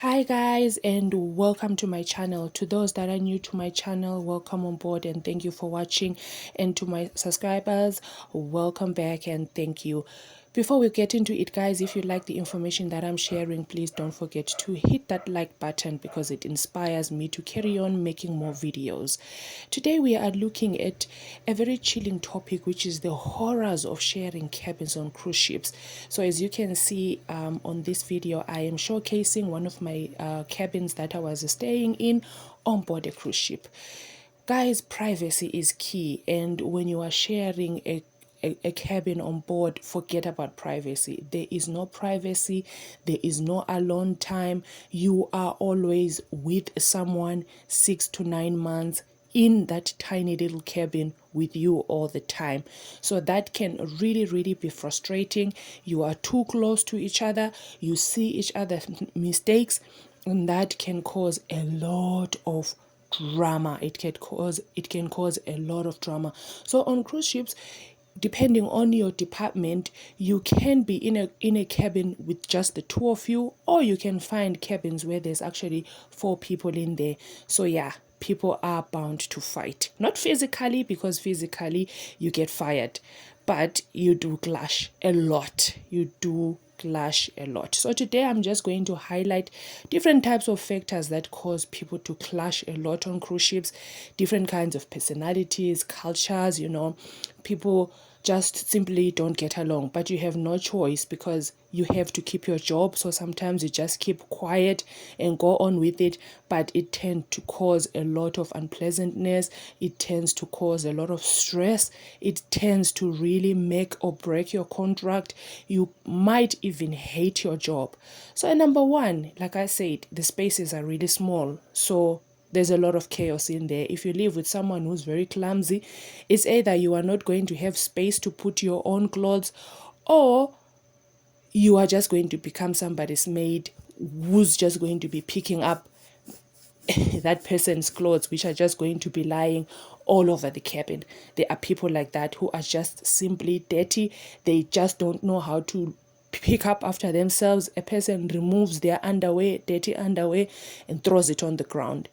Hi guys, and welcome to my channel. To those that are new to my channel, welcome on board and thank you for watching. And to my subscribers, welcome back and thank you. Before we get into it guys, if you like the information that I'm sharing, please don't forget to hit that like button because it inspires me to carry on making more videos. Today we are looking at a very chilling topic, which is the horrors of sharing cabins on cruise ships. So as you can see on this video, I am showcasing one of my cabins that I was staying in on board a cruise ship. Guys, privacy is key, and when you are sharing a cabin on board, forget about privacy. There is no privacy, there is no alone time. You are always with someone 6 to 9 months in that tiny little cabin with you all the time. So that can really be frustrating. You are too close to each other, you see each other's mistakes, and that can cause a lot of drama. It can cause a lot of drama. So on cruise ships, depending on your department, you can be in a cabin with just the two of you, or you can find cabins where there's actually 4 people in there. So yeah, people are bound to fight, not physically, because physically you get fired, but you do clash a lot. So today I'm just going to highlight different types of factors that cause people to clash a lot on cruise ships, different kinds of personalities, cultures. People just simply don't get along, but you have no choice because you have to keep your job. So sometimes you just keep quiet and go on with it, but it tends to cause a lot of unpleasantness. It tends to cause a lot of stress. It tends to really make or break your contract. You might even hate your job. So number one, like I said, the spaces are really small, so there's a lot of chaos in there. If you live with someone who's very clumsy, it's either you are not going to have space to put your own clothes, or you are just going to become somebody's maid who's just going to be picking up that person's clothes, which are just going to be lying all over the cabin. There are people like that who are just simply dirty. They just don't know how to pick up after themselves. A person removes their underwear, dirty underwear, and throws it on the ground,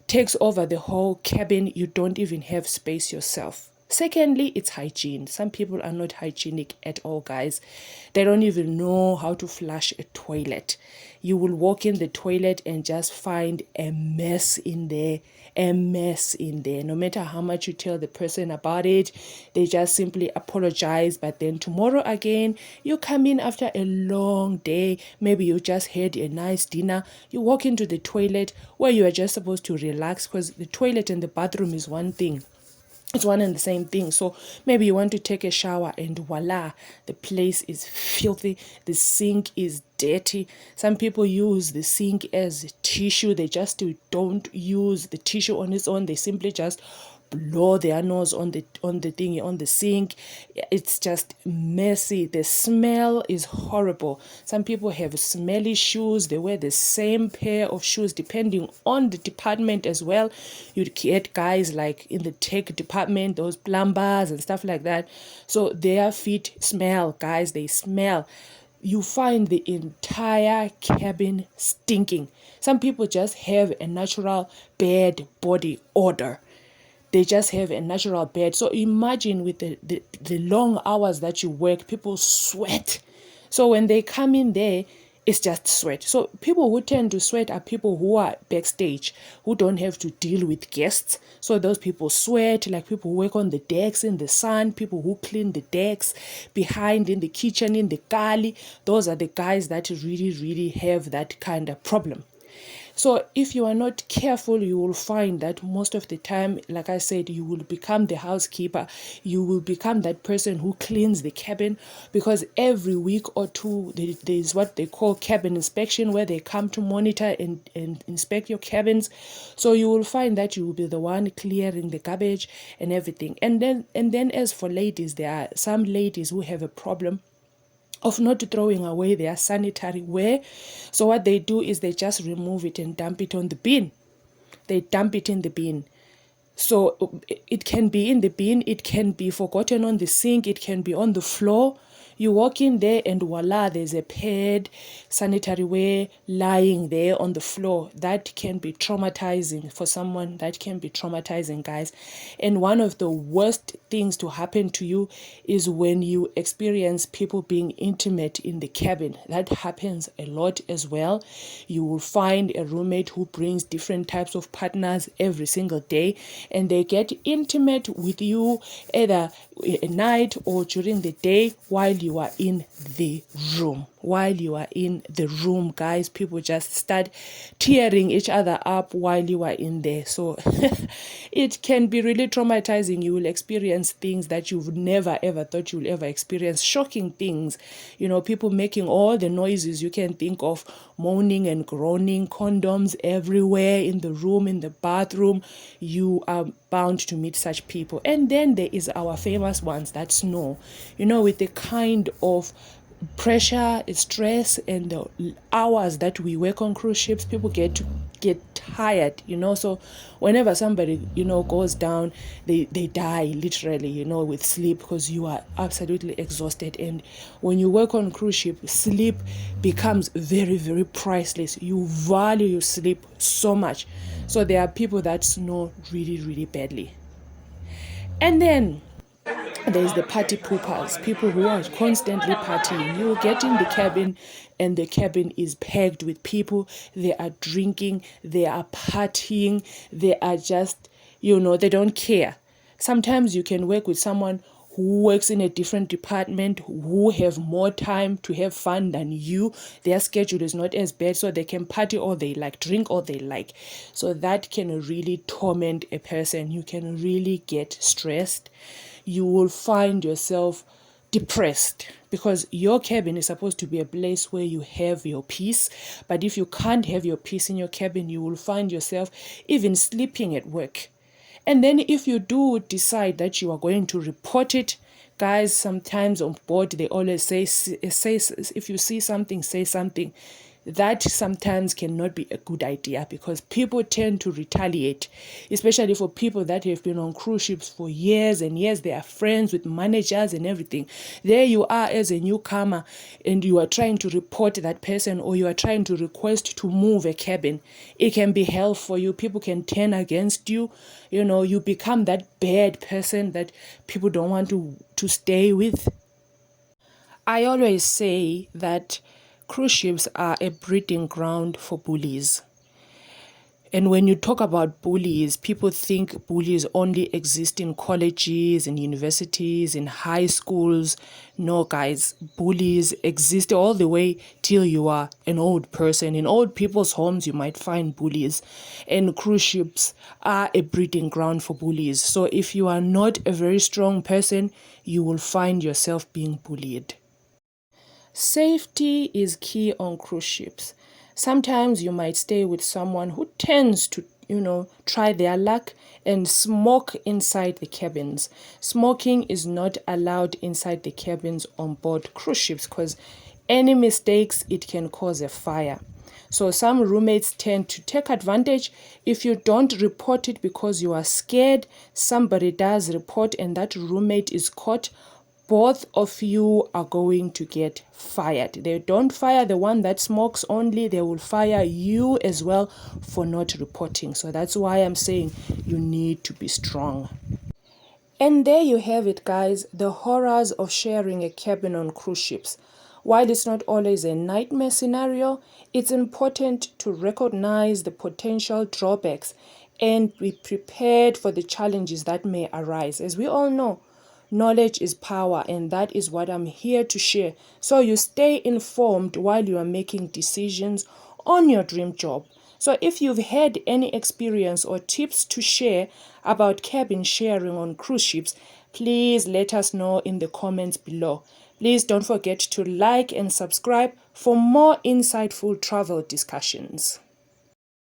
takes over the whole cabin. You don't even have space yourself. Secondly, it's hygiene. Some people are not hygienic at all, guys. They don't even know how to flush a toilet. You will walk in the toilet and just find a mess in there. A mess in there. No matter how much you tell the person about it, they just simply apologize. But then tomorrow again, you come in after a long day. Maybe you just had a nice dinner. You walk into the toilet where you are just supposed to relax, because the toilet and the bathroom is one thing. It's one and the same thing. So maybe you want to take a shower and voila, the place is filthy. The sink is dirty. Some people use the sink as tissue. They just don't use the tissue on its own. They simply just blow their nose on the thing on the sink. It's just messy. The smell is horrible. Some people have smelly shoes. They wear the same pair of shoes depending on the department as well. You'd get guys like in the tech department, those plumbers and stuff like that, so their feet smell, guys. They smell. You find the entire cabin stinking. Some people just have a natural bad body odor. They just have a natural bed. So imagine with the long hours that you work, people sweat. So when they come in there, it's just sweat. So people who tend to sweat are people who are backstage, who don't have to deal with guests. So those people sweat, like people who work on the decks in the sun, people who clean the decks behind in the kitchen, in the galley. Those are the guys that really have that kind of problem. So if you are not careful, you will find that most of the time, like I said, you will become the housekeeper. You will become that person who cleans the cabin, because every week or two, there is what they call cabin inspection, where they come to monitor and inspect your cabins. So you will find that you will be the one clearing the garbage and everything. And then as for ladies, there are some ladies who have a problem of not throwing away their sanitary wear. So what they do is they just remove it and dump it on the bin. They dump it in the bin. So it can be in the bin, it can be forgotten on the sink, it can be on the floor. You walk in there and voila, there's a pad, sanitary ware lying there on the floor. That can be traumatizing for someone. That can be traumatizing, guys. And one of the worst things to happen to you is when you experience people being intimate in the cabin. That happens a lot as well. You will find a roommate who brings different types of partners every single day, and they get intimate with you either at night or during the day while you are in the room. While you are in the room, guys, people just start tearing each other up while you are in there. So it can be really traumatizing. You will experience things that you've never ever thought you'll ever experience. Shocking things, people making all the noises you can think of, moaning and groaning, condoms everywhere in the room, in the bathroom. You are bound to meet such people. And then there is our famous ones that snore, with the kind of pressure, stress, and the hours that we work on cruise ships, people get tired, so whenever somebody goes down, they die literally, with sleep, because you are absolutely exhausted. And when you work on cruise ship, sleep becomes very, very priceless. You value your sleep so much. So there are people that snore really, really badly. And then there's the party poopers, people who are constantly partying. You get in the cabin and the cabin is packed with people. They are drinking, they are partying, they are just, they don't care. Sometimes you can work with someone who works in a different department, who have more time to have fun than you. Their schedule is not as bad, so they can party all they like, drink all they like. So that can really torment a person. You can really get stressed. You will find yourself depressed, because your cabin is supposed to be a place where you have your peace. But if you can't have your peace in your cabin, you will find yourself even sleeping at work. And then if you do decide that you are going to report it, guys, sometimes on board they always say if you see something, say something. That sometimes cannot be a good idea, because people tend to retaliate, especially for people that have been on cruise ships for years and years. They are friends with managers and everything. There you are as a newcomer, and you are trying to report that person, or you are trying to request to move a cabin. It can be hell for you. People can turn against you. You become that bad person that people don't want to stay with. I always say that cruise ships are a breeding ground for bullies. And when you talk about bullies, people think bullies only exist in colleges, in universities, in high schools. No, guys, bullies exist all the way till you are an old person. In old people's homes, you might find bullies. And cruise ships are a breeding ground for bullies. So if you are not a very strong person, you will find yourself being bullied. Safety is key on cruise ships. Sometimes you might stay with someone who tends to, try their luck and smoke inside the cabins. Smoking is not allowed inside the cabins on board cruise ships, because any mistakes, it can cause a fire. So some roommates tend to take advantage. If you don't report it because you are scared, somebody does report and that roommate is caught, both of you are going to get fired. They don't fire the one that smokes only, they will fire you as well for not reporting. So that's why I'm saying you need to be strong. And there you have it, guys, the horrors of sharing a cabin on cruise ships. While it's not always a nightmare scenario, it's important to recognize the potential drawbacks and be prepared for the challenges that may arise. As we all know, knowledge is power, and that is what I'm here to share. So you stay informed while you are making decisions on your dream job. So if you've had any experience or tips to share about cabin sharing on cruise ships, please let us know in the comments below. Please don't forget to like and subscribe for more insightful travel discussions.